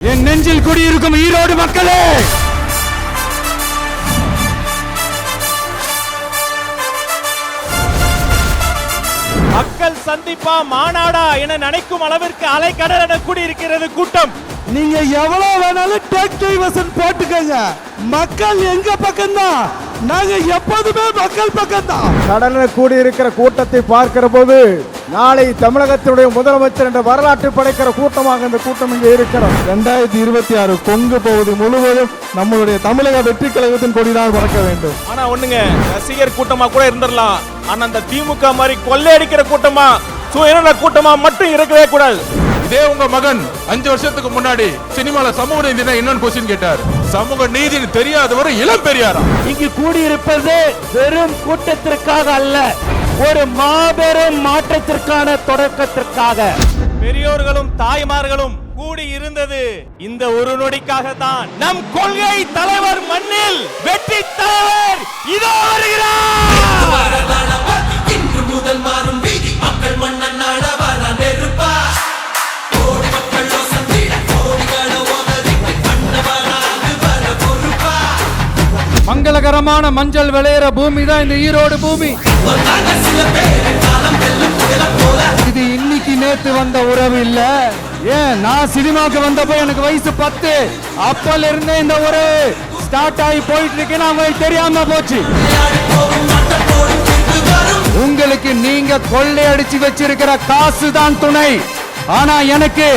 என் நெஞ்சில் குடியிருக்கும் ஈரோடு மக்களே, மக்கள் சந்திப்பா மாநாடா என நினைக்கும் அளவிற்கு அலைக்கடல் என கூடியிருக்கிறது கூட்டம். நீங்க எவ்வளவு வேணாலும் டேக் டைவர்ஷன் போட்டுக்கங்க, மக்கள் எங்க பக்கம் தான், நாங்க எப்போதுமே மக்கள் பக்கம் தான். கடலில் கூடியிருக்கிற கூட்டத்தை பார்க்கிற போது நாளை தமிழகத்தினுடைய முதலமைச்சர் என்ற வரலாற்று படைக்கிற கூட்டமாக இந்த கூட்டம் இங்கே இருக்கிறோம். 2026 கொங்கு பகுதி முழுவதும் நம்மளுடைய தமிழக வெற்றி கழகத்தின் கொடிதான் பறக்க வேண்டும். ஆனா ஒண்ணுங்க, ரசிகர் கூட்டமா கூட இருந்துடலாம், ஆனா அந்த திமுக மாதிரி கொள்ளையடிக்கிற கூட்டமா சுயநல கூட்டமா மட்டும் இருக்கவே கூடாது. இதே உங்க மகன் 5 வருஷத்துக்கு முன்னாடி சினிமால சமூக நீதினா என்னன்னு கொஸ்டின் கேட்டார். சமூக நீதி தெரியாதவர் இளம் பெரியாரா. இங்கு கூடியிருப்பது வெறும் கூட்டத்திற்காக அல்ல, ஒரு மாபெரும் மாற்றத்திற்கான தொடக்கத்திற்காக. பெரியோர்களும் தாய்மார்களும் கூடி இருந்தது இந்த ஒரு நொடிக்காகத்தான். நம் கொள்கை தலைவர் மண்ணில் வெற்றி தலைவர் இதோ வருகிறார். இன்று முதல் மாறும் வீதி மக்கள் மன்னன் நாடவர நெருப்பா மங்களகரமான மஞ்சள் விளையிற பூமி தான் இந்த ஈரோடு பூமி. இது இன்னைக்கு நேத்து வந்த உறவு இல்ல. ஏன், நான் சினிமாக்கு வந்தப்போ எனக்கு வயசு 10, அப்பல இருந்தே இந்த உறவு ஸ்டார்ட் ஆகி போயிட்டு இருக்கு. உங்களுக்கு தெரியாம போச்சு. உங்களுக்கு நீங்க கொள்ளையடிச்சு வச்சிருக்கிற காசு தான் துணை, ஆனா எனக்கு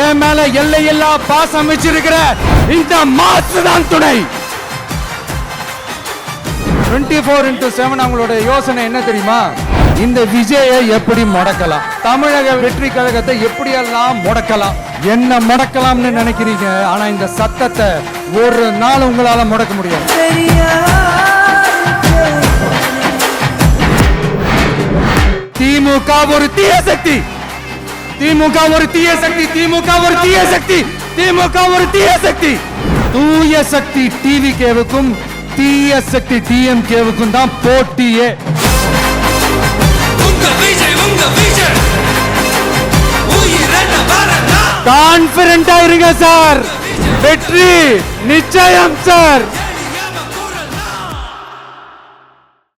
என் மேல எல்லையில்லா பாசம் வச்சிருக்கிற இந்த மாசு தான் துணை. 24x7 அவங்களோட யோசனை என்ன தெரியுமா? இந்த விஜயை எப்படி முடக்கலாம், தமிழக வெற்றி கழகத்தை எப்படியெல்லாம் முடக்கலாம், என்ன முடக்கலாம்னு நினைக்கிறீங்க. ஆனா இந்த சத்தத்தை ஒரு நாள் உங்களால முடக்க முடியாது. திமுக ஒரு தீய சக்தி, திமுக ஒரு தீய சக்தி, திமுக ஒரு தீய சக்தி, திமுக ஒரு தீய சக்தி. தூய சக்தி டிவிகேவுக்கும் தீய சக்தி டிஎம்கேவுக்கும் தான் போட்டியே. கான்பிடென்டா இருங்க சார், வெற்றி நிச்சயம் சார்.